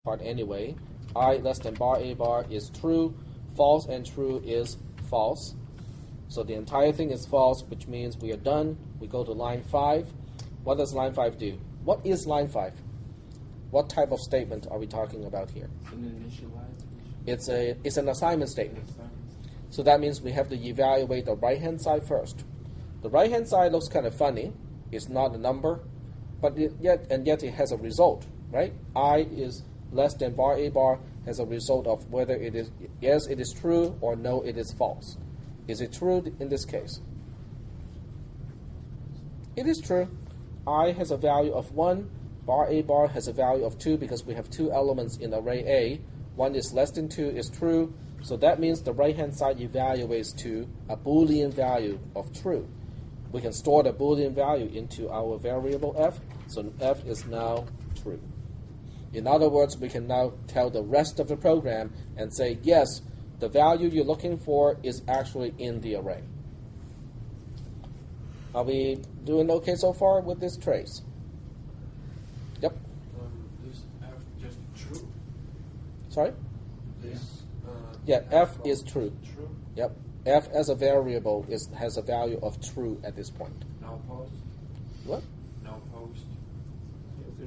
part anyway. I less than bar A bar is true, false and true is false. So the entire thing is false, which means we are done. We go to line 5. What does line 5 do? What is line 5? What type of statement are we talking about here? It's an assignment statement. So that means we have to evaluate the right-hand side first. The right-hand side looks kind of funny. It's not a number, but yet it has a result, right? I is less than bar A bar has a result of whether it is yes, it is true, or no, it is false. Is it true in this case? It is true. I has a value of 1. Bar A bar has a value of 2 because we have 2 elements in array A. 1 is less than 2 is true. So that means the right-hand side evaluates to a Boolean value of true. We can store the Boolean value into our variable f. So f is now true. In other words, we can now tell the rest of the program and say, yes, the value you're looking for is actually in the array. Are we doing okay so far with this trace? Yep. Is f just true? Sorry? Yeah, f is true. True? Yep. F as a variable has a value of true at this point. No post? What? No post?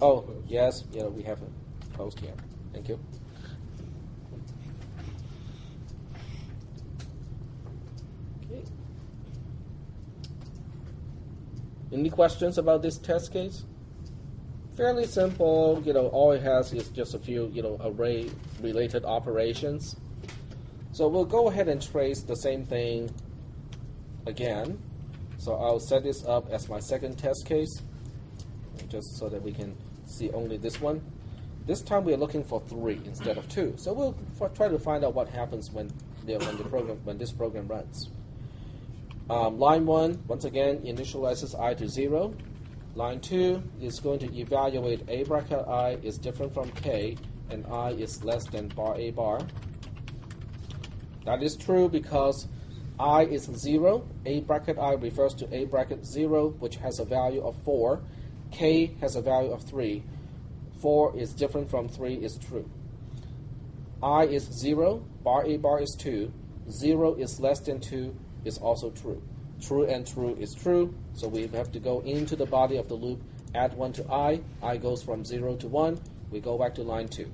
Oh, yes. We have a post here. Thank you. Okay. Any questions about this test case? Fairly simple. All it has is just a few, array-related operations. So we'll go ahead and trace the same thing again. So I'll set this up as my second test case, just so that we can see only this one. This time we are looking for 3 instead of 2. So we'll try to find out what happens when this program runs. Line 1, once again, initializes I to 0. Line 2 is going to evaluate A bracket I is different from K, and I is less than bar A bar. That is true because I is 0. A bracket I refers to A bracket 0, which has a value of 4. K has a value of 3. 4 is different from 3 is true. I is 0. Bar A bar is 2. 0 is less than 2 is also true. True and true is true. So we have to go into the body of the loop, add 1 to I. I goes from 0 to 1. We go back to line 2.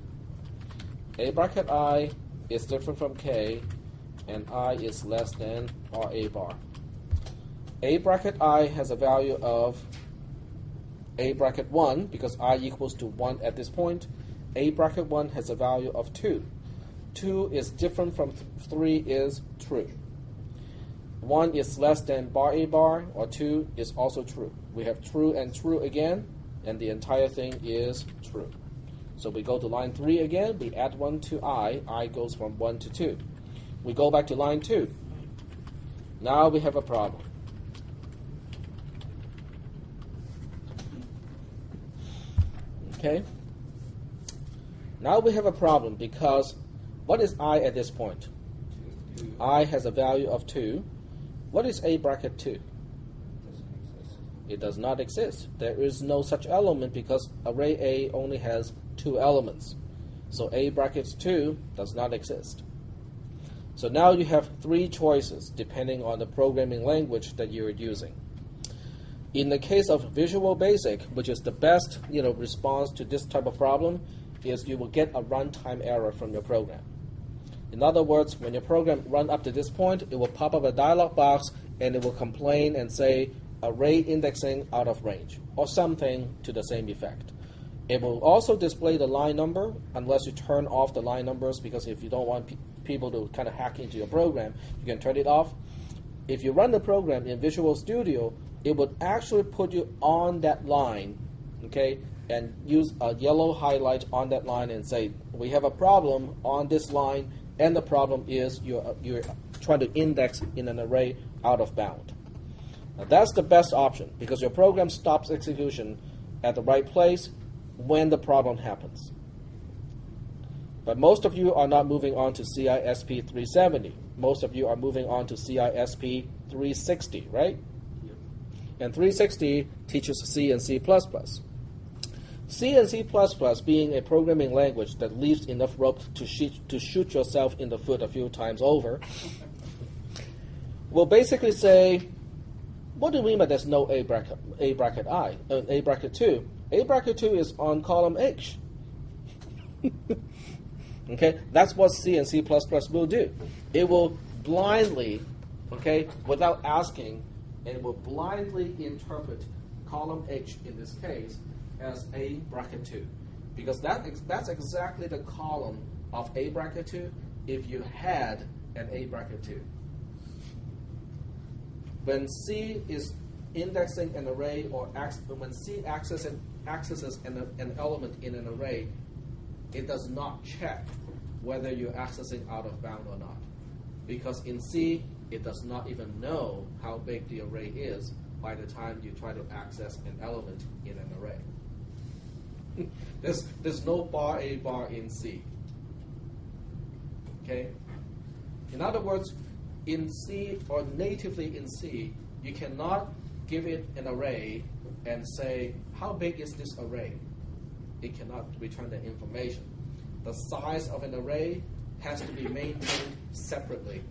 A bracket I is different from K, and I is less than bar A bar. A bracket I has a value of A bracket 1 because I equals to 1 at this point. A bracket 1 has a value of 2. 2 is different from 3 is true. 1 is less than bar A bar, or 2 is also true. We have true and true again, and the entire thing is true. So we go to line 3 again. We add 1 to I. I goes from 1 to 2. We go back to line 2. Now we have a problem. Okay? Now we have a problem because what is I at this point? I has a value of 2. What is A bracket 2? It does not exist. There is no such element because array A only has 2 elements. So A bracket 2 does not exist. So now you have 3 choices depending on the programming language that you're using. In the case of Visual Basic, which is the best response to this type of problem, is you will get a runtime error from your program. In other words, when your program runs up to this point, it will pop up a dialog box and it will complain and say array indexing out of range or something to the same effect. It will also display the line number unless you turn off the line numbers, because if you don't want people to kind of hack into your program, you can turn it off. If you run the program in Visual Studio, it would actually put you on that line, okay, and use a yellow highlight on that line and say, we have a problem on this line, and the problem is you're trying to index in an array out of bound. Now that's the best option because your program stops execution at the right place when the problem happens. But most of you are not moving on to cisp370. Most of you are moving on to cisp360, right? Yep. And 360 teaches C and C++. C and C++ being a programming language that leaves enough rope to shoot yourself in the foot a few times over, will basically say, what do you mean by there's no A bracket I, A bracket 2? A bracket 2 is on column H. Okay, that's what C and C++ will do. It will blindly, okay, without asking, it will blindly interpret column H in this case as A bracket 2, because that's exactly the column of A bracket 2 if you had an A bracket 2. When C is indexing an array, or when C accesses an element in an array, it does not check whether you're accessing out of bound or not, because in C it does not even know how big the array is by the time you try to access an element in an array. There's no bar A bar in C. Okay? In other words, in C or natively in C, you cannot give it an array and say, how big is this array? It cannot return that information. The size of an array has to be maintained separately.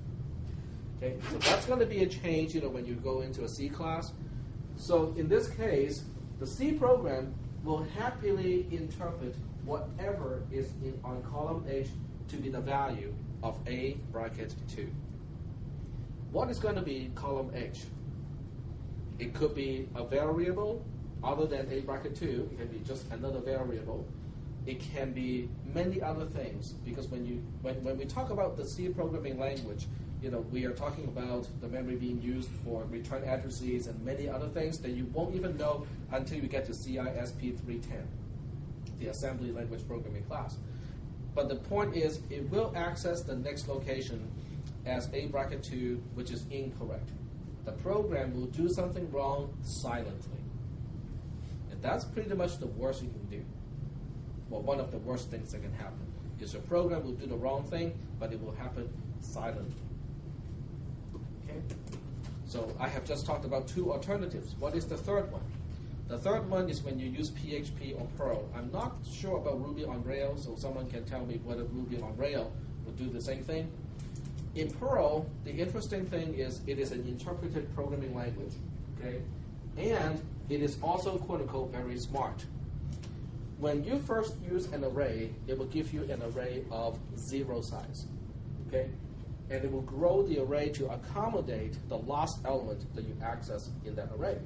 Okay? So that's going to be a change, when you go into a C class. So in this case, the C program will happily interpret whatever is on column H to be the value of A bracket 2. What is going to be column H? It could be a variable other than A bracket 2. It can be just another variable. It can be many other things, because when we talk about the C programming language, we are talking about the memory being used for return addresses and many other things that you won't even know until you get to cisp300a, the assembly language programming class. But the point is, it will access the next location as A bracket 2, which is incorrect. The program will do something wrong silently. And that's pretty much the worst you can do. Well, one of the worst things that can happen is your program will do the wrong thing, but it will happen silently. Okay? So I have just talked about two alternatives. What is the third one? The third one is when you use PHP or Perl. I'm not sure about Ruby on Rails, so someone can tell me whether Ruby on Rails will do the same thing. In Perl, the interesting thing is it is an interpreted programming language, okay? And it is also, quote unquote, very smart. When you first use an array, it will give you an array of 0 size, okay? And it will grow the array to accommodate the last element that you access in that array.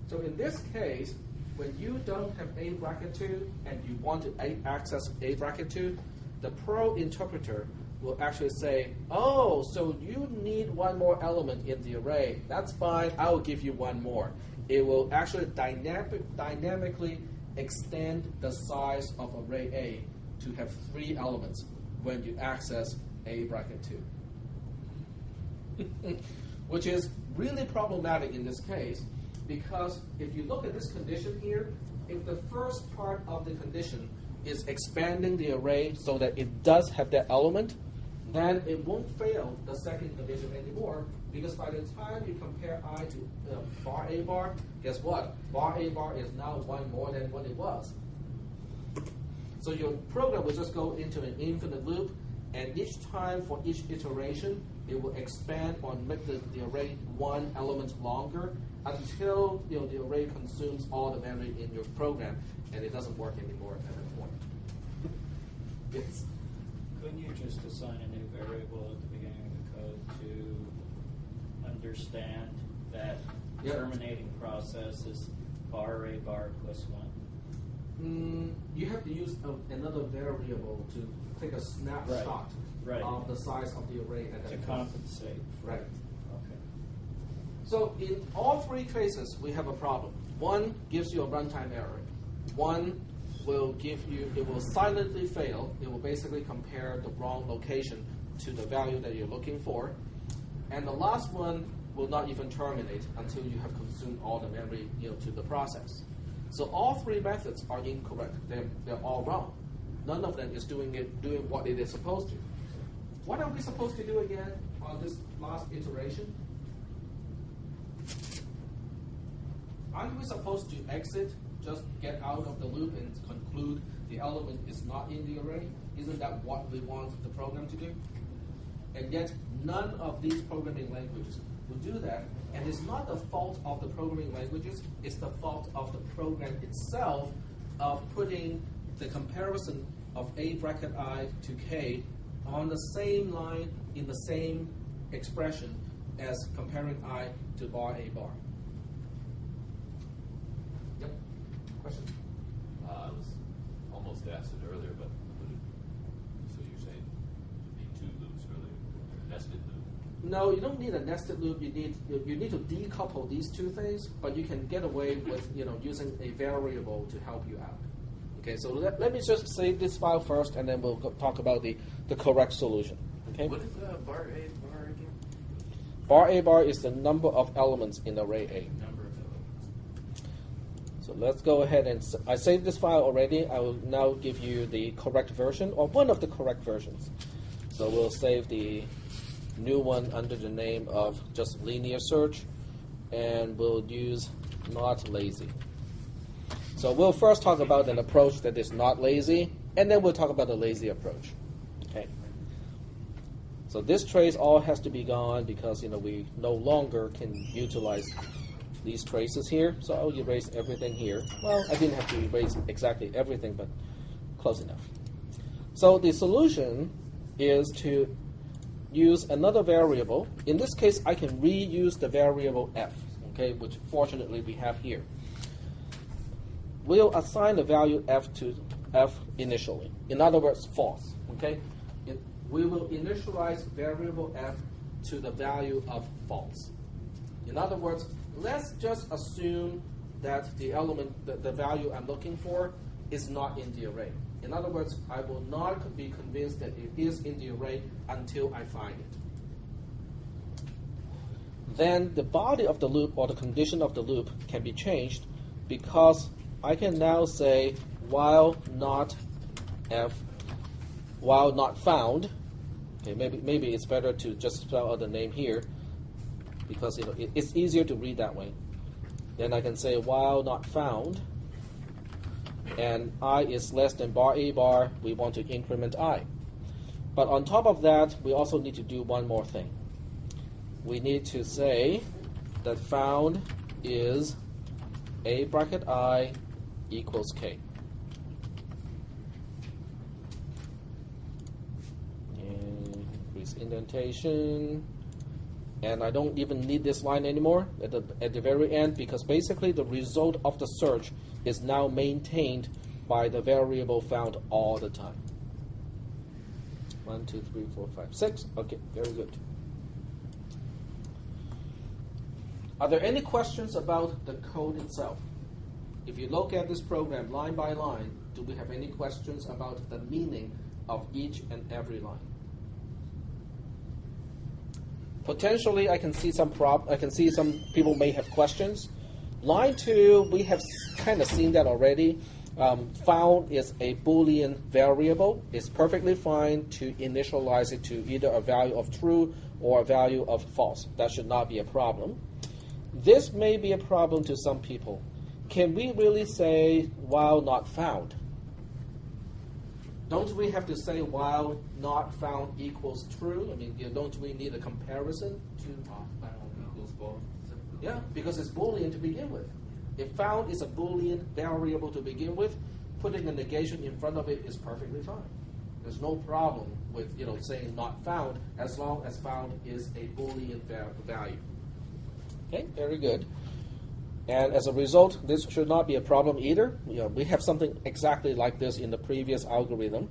So in this case, when you don't have A bracket 2 and you want to access A bracket 2, the Perl interpreter will actually say, oh, so you need one more element in the array. That's fine, I will give you one more. It will actually dynamically extend the size of array A to have 3 elements when you access A bracket 2. Which is really problematic in this case, because if you look at this condition here, if the first part of the condition is expanding the array so that it does have that element, then it won't fail the second condition anymore, because by the time you compare I to bar A bar, guess what? Bar A bar is now 1 more than what it was. So your program will just go into an infinite loop, and each time for each iteration, it will expand or make the array 1 element longer until the array consumes all the memory in your program, and it doesn't work anymore at that point. Yes. Couldn't you just assign a new variable at the beginning of the code to understand that terminating process is bar A bar plus 1? You have to use another variable to take a snapshot of the size of the array at that to point. Compensate. Right. Okay. So in all 3 cases, we have a problem. One gives you a runtime error. One will give you, it will silently fail. It will basically compare the wrong location to the value that you're looking for. And the last one will not even terminate until you have consumed all the memory to the process. So all 3 methods are incorrect. They're all wrong. None of them is doing what it is supposed to. What are we supposed to do again on this last iteration? Aren't we supposed to exit just get out of the loop and conclude the element is not in the array? Isn't that what we want the program to do? And yet, none of these programming languages will do that. And it's not the fault of the programming languages, it's the fault of the program itself of putting the comparison of a bracket I to k on the same line in the same expression as comparing I to bar a bar. Yep. Question? I was almost asked it earlier, but so you're saying you need two loops really, or a nested loop? No, you don't need a nested loop. You need to decouple these two things, but you can get away with using a variable to help you out. Okay, so let me just save this file first, and then we'll talk about the correct solution. Okay. What is bar A bar again? Bar A bar is the number of elements in array A. Number of elements. So let's go ahead and I saved this file already. I will now give you the correct version, or one of the correct versions. So we'll save the new one under the name of just linear search, and we'll use not lazy. So we'll first talk about an approach that is not lazy, and then we'll talk about the lazy approach. Okay. So this trace all has to be gone because we no longer can utilize these traces here. So I'll erase everything here. Well, I didn't have to erase exactly everything, but close enough. So the solution is to use another variable. In this case, I can reuse the variable f, okay, which fortunately we have here. We'll assign the value f to f initially. In other words, false. Okay, we will initialize variable f to the value of false. In other words, let's just assume that the element, the value I'm looking for, is not in the array. In other words, I will not be convinced that it is in the array until I find it. Then the body of the loop, or the condition of the loop, can be changed because I can now say while not found. Okay, maybe it's better to just spell out the name here because it's easier to read that way. Then I can say while not found, and I is less than bar a bar, we want to increment I. But on top of that, we also need to do one more thing. We need to say that found is a bracket I equals k. And increase indentation. And I don't even need this line anymore at the very end because basically the result of the search is now maintained by the variable found all the time. 1, 2, 3, 4, 5, 6. Okay, very good. Are there any questions about the code itself? If you look at this program line by line, do we have any questions about the meaning of each and every line? Potentially, I can see some people may have questions. Line 2, we have kind of seen that already. Found is a Boolean variable. It's perfectly fine to initialize it to either a value of true or a value of false. That should not be a problem. This may be a problem to some people. Can we really say while not found? Don't we have to say while not found equals true? I mean, don't we need a comparison to Not found equals both. Yeah, because it's Boolean to begin with. If found is a Boolean variable to begin with, putting a negation in front of it is perfectly fine. There's no problem with saying not found as long as found is a Boolean value. Okay, very good. And as a result, this should not be a problem either. We have something exactly like this in the previous algorithm.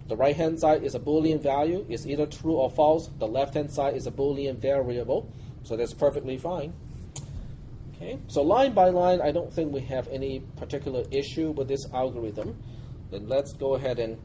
The right-hand side is a Boolean value. It's either true or false. The left-hand side is a Boolean variable. So that's perfectly fine. Okay, so line by line, I don't think we have any particular issue with this algorithm. Then let's go ahead and